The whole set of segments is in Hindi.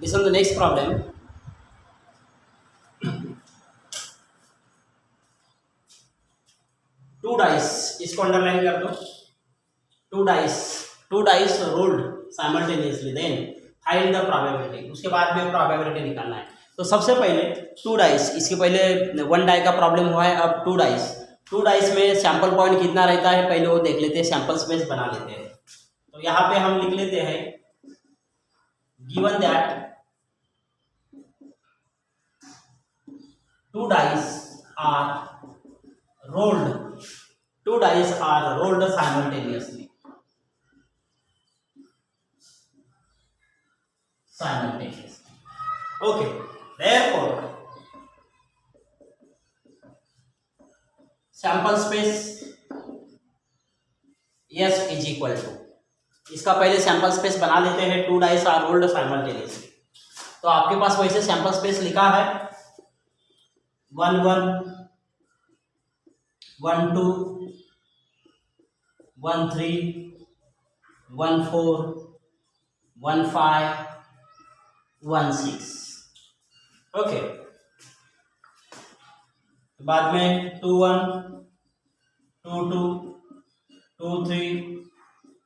Listen the next problem. Two dice, इसको अंडरलाइन कर दो. Two dice rolled simultaneously, then find the probability. उसके बाद में प्रोबेबिलिटी निकालना है. तो सबसे पहले टू डाइस, इसके पहले वन डाई का प्रॉब्लम हुआ है. अब टू डाइस में सैंपल पॉइंट कितना रहता है पहले वो देख लेते हैं, सैंपल स्पेस बना लेते हैं. तो यहाँ पे हम लिख लेते हैं given that two dice are rolled simultaneously. Okay, therefore sample space S is equal to, इसका पहले सैंपल स्पेस बना लेते हैं. Two dice are rolled simultaneously. तो आपके पास वैसे सैंपल स्पेस लिखा है 1 1 1 2 1 3 1 4 1 5 1 6. ओके, बाद में 2 1 2 2 2 3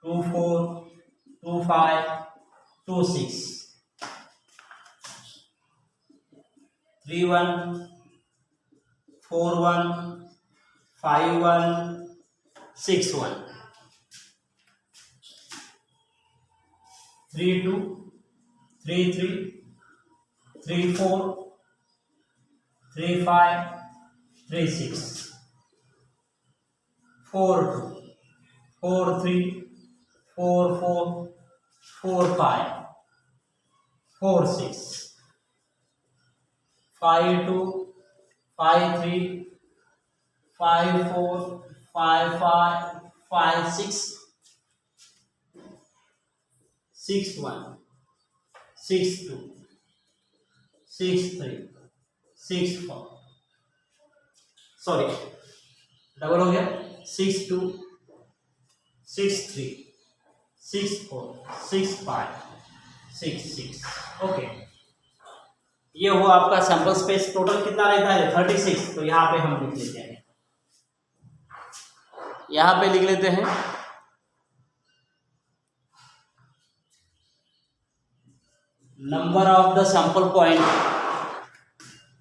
2 4 2 5 2 6 3 1 4 1 5 1 6 1 3 2 3 3 3 4 3 5 3 6 4 2 4 3 4 4 4 5 4 6 5 2 5 3 5 4 5 5 5 6 6 1 6 2 6 3 6 4, सॉरी डबल हो गया. 6 2 6 3 6 4 6 5 6 6. ओके, ये हुआ आपका सैंपल स्पेस. टोटल कितना रहता है 36. तो यहाँ पे हम लिख लेते हैं, यहाँ पे लिख लेते हैं number of the sample point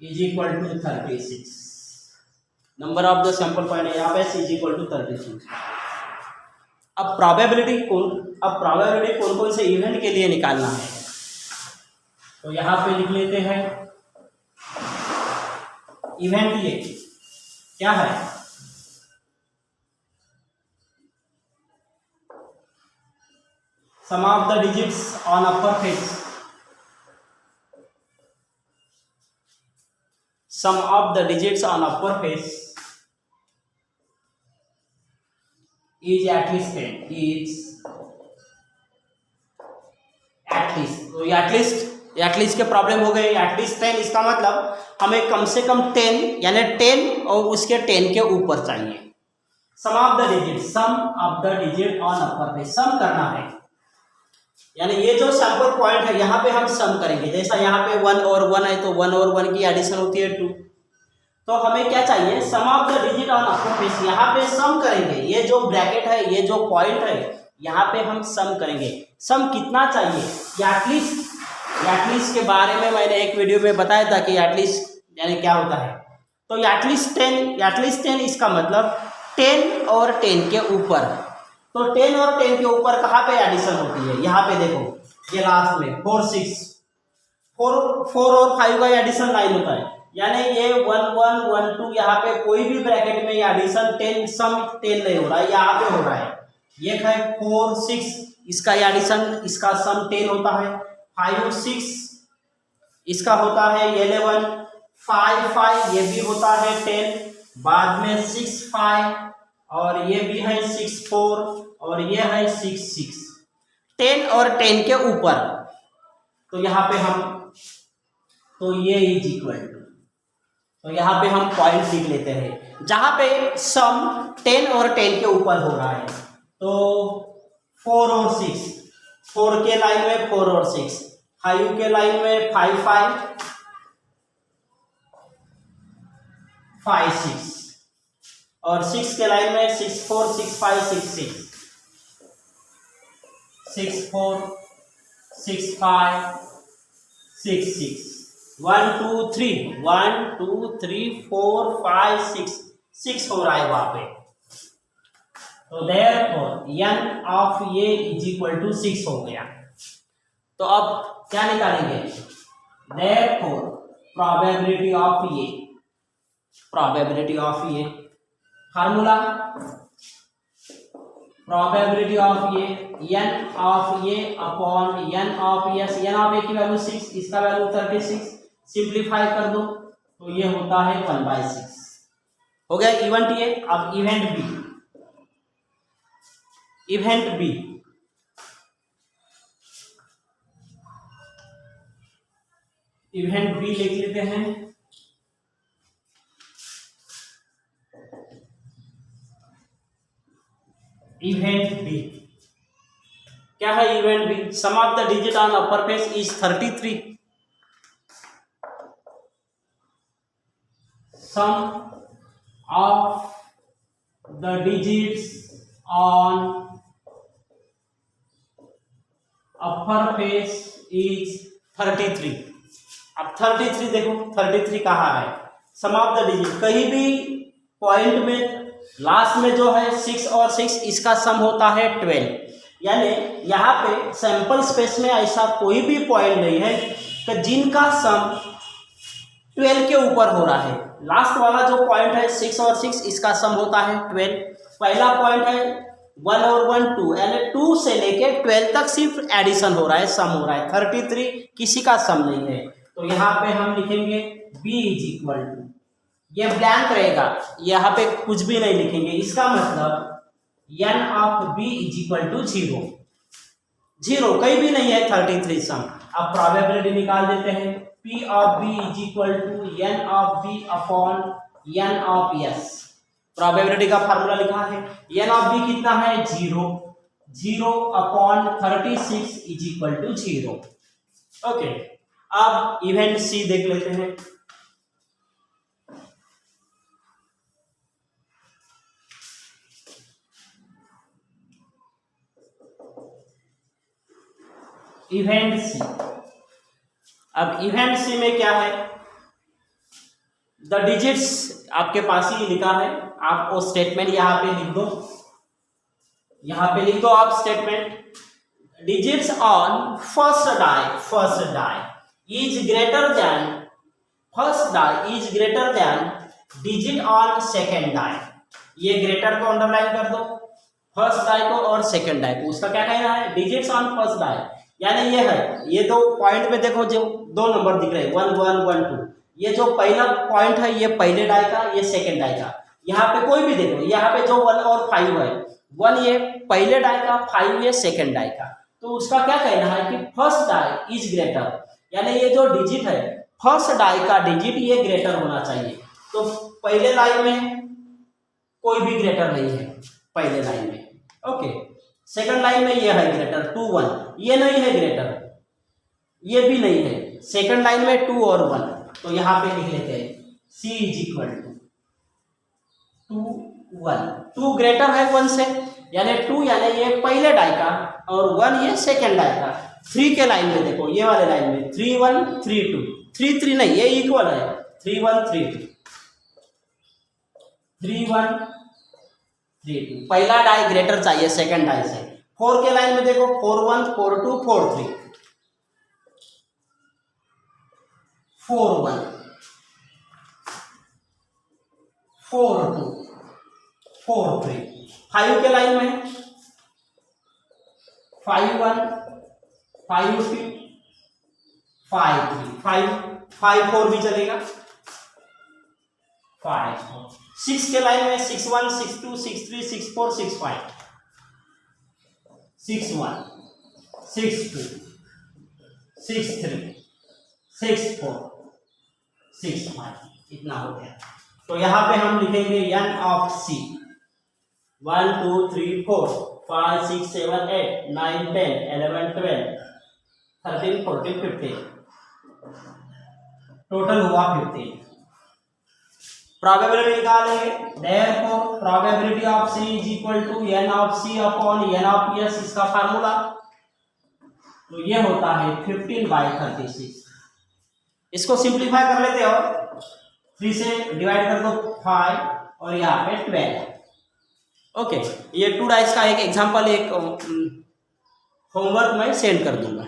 is equal to 36. Number of the sample point यहाँ पे इज इक्वल टू 36. अब प्रोबेबिलिटी कौन कौन से इवेंट के लिए निकालना है. तो यहाँ पे लिख लेते हैं इवेंट. ये क्या है, sum of the digits on upper face. Sum of the digits on upper face is at least 10. Is at least. तो at least के प्रॉब्लम हो गए. at least 10, इसका मतलब हमें कम से कम 10 यानी 10 और उसके 10 के ऊपर चाहिए. Sum of the digit on upper face, सम करना है. यानी ये जो सैंपल पॉइंट है यहाँ पे हम सम करेंगे. जैसा यहाँ पे 1 और 1 है तो 1 और 1 की एडिशन होती है 2. तो हमें क्या चाहिए, sum of the digit on upper face. यहाँ पे सम करेंगे. ये जो ब्रैकेट है, ये जो पॉइंट है, यहाँ पे हम सम करेंगे. सम कितना चाहिए, एटलीस्ट के बारे में मैंने एक वीडियो में बताया था कि एटलीस्ट यानी क्या होता है. तो एटलीस्ट 10, इसका मतलब 10 और 10 के ऊपर. तो 10 और 10 के ऊपर कहाँ पे एडिशन होती है, यहाँ पे देखो, ये लास्ट में 4 6 4 और 5 का एडिशन 9 होता है. यानी ये 1 1 1 2 यहाँ पे कोई भी ब्रैकेट में एडिशन 10 सम 10 नहीं हो रहा है, यहाँ पे हो रहा है. ये है 4 6, इसका एडिशन, इसका सम 10 होता है. 5 6 इसका होता है 11. 5 5 ये भी होता है 10. बाद में 6 5 और ये भी है 6 4 और ये है 6 6. 10 और 10 के ऊपर. तो यहाँ पे हम, तो ये इज इक्वल टू, तो यहाँ पे हम पॉइंट लिख लेते हैं जहाँ पे सम 10 और 10 के ऊपर हो रहा है. तो 4 और 6, 4 के लाइन में 4 और 6, 5 के लाइन में 5 5 5 6 और 6 के लाइन में 6 4 6 5 6 6 6 4 6 5 6 6 1 2 3 1 2 3 4 5 6 6 हो रहा है वहां पे। तो therefore n of a is equal to 6 हो गया। तो अब क्या निकालेंगे? Therefore probability of a, probability of a formula probability of a n of a upon n of s। n of a की वैल्यू 6, इसका वैल्यू 36, सिंप्लीफाई कर दो तो ये होता है 1/6। हो गया इवेंट ए। अब event B, event B event B लिख लेते हैं। इवेंट बी क्या है? Event B sum of the digit on upper face is 33। Sum of the digits on upper face is 33। अब 33 देखो, 33 कहाँ है? सम ऑफ द डिजिट, कहीं भी पॉइंट में लास्ट में जो है 6 और 6 इसका सम होता है 12। यानी यहाँ पे सैंपल स्पेस में ऐसा कोई भी पॉइंट नहीं है कि जिनका सम 12 के ऊपर हो रहा है। लास्ट वाला जो पॉइंट है 6 और 6 इसका सम होता है 12। पहला पॉइंट है 1 और 1 2, यानी 2 से लेके 12 तक सिर्फ एडिशन हो रहा है, सम हो रहा है। 33 किसी का सम नहीं है। तो यहाँ पे हम लिखेंगे b इज इक्वल टू, ये ब्लैंक रहेगा, यहाँ पे कुछ भी नहीं लिखेंगे। इसका मतलब n of b is equal to 0। 0 कहीं भी नहीं है 33 सम। अब प्रोबेबिलिटी निकाल देते हैं। p of b is equal to n of b upon n of s। Probability का फार्मूला लिखा है। n ऑफ b कितना है? 0। 0 upon 36 is equal to 0। Okay, अब इवेंट सी देख लेते हैं। इवेंट सी, अब इवेंट सी में क्या है? द डिजिट्स आपके पास ही लिखा है, आप वो स्टेटमेंट यहाँ पे लिख दो। यहाँ पे लिख दो आप statement, digits on first die is greater than, first die is greater than digit on second die. ये ग्रेटर को अंडरलाइन कर दो, फर्स्ट डाई को और सेकेंड डाई को। उसका क्या कहना है? डिजिट्स ऑन फर्स्ट डाई, यानी ये है, ये दो पॉइंट में देखो जो 2 नंबर दिख रहे हैं 1 1 1 2, ये जो पहला पॉइंट है ये पहले डाई का, ये सेकेंड डाई का। यहाँ पे कोई भी देखो, यहाँ पे जो 1 और 5 है, 1 ये पहले डाई का, 5 ये सेकेंड डाई का। तो उसका क्या कहना है कि फर्स्ट डाई इज ग्रेटर, यानी ये जो डिजिट है फर्स्ट डाई का डिजिट ये ग्रेटर होना चाहिए। तो पहले लाइन में कोई भी ग्रेटर नहीं है पहले लाइन में। ओके, सेकंड लाइन में ये है ग्रेटर 2 1, ये नहीं है ग्रेटर, ये भी नहीं है। सेकंड लाइन में 2 और 1, तो यहाँ पे लिख लेते हैं c is equal to 2 1। 2 greater है 1 से, यानी 2 यानी ये पहले डाई का और 1 ये सेकंड डाई का। 3 के लाइन में देखो, ये वाले लाइन में 3 1 3 2, 3 3 नहीं, ये इक्वल है 3 1 3 2, 3 1 3 2। पहला डाई ग्रेटर चाहिए सेकंड डाई से। 4 के लाइन में देखो 4 1 4 2 4 3, 4 1 4 2 4 3। 5 के लाइन में 5 1 5 2 5 3, 5 4 भी चलेगा, 5 4। 6 के लाइन में 6 1 6 2 6 3 6 4 6 5, 6 1 6 2 6 3 6 4 6 5, इतना हो गया। तो यहाँ पे हम लिखेंगे n ऑफ c 1 2 3 4 5 6 7 8 9 10 11 12 13, 14, 15, टोटल हुआ 15। प्रोबेबिलिटी निकालेंगे, therefore probability of C is equal to N of C upon N of S, इसका फार्मूला तो ये होता है 15/36। इसको सिंप्लीफाई कर लेते हो, 3 से डिवाइड कर दो 5 और यहाँ पे 12। ओके, ये 2 डाइस का एक एग्जांपल, एक होमवर्क मैं सेंड कर दूंगा।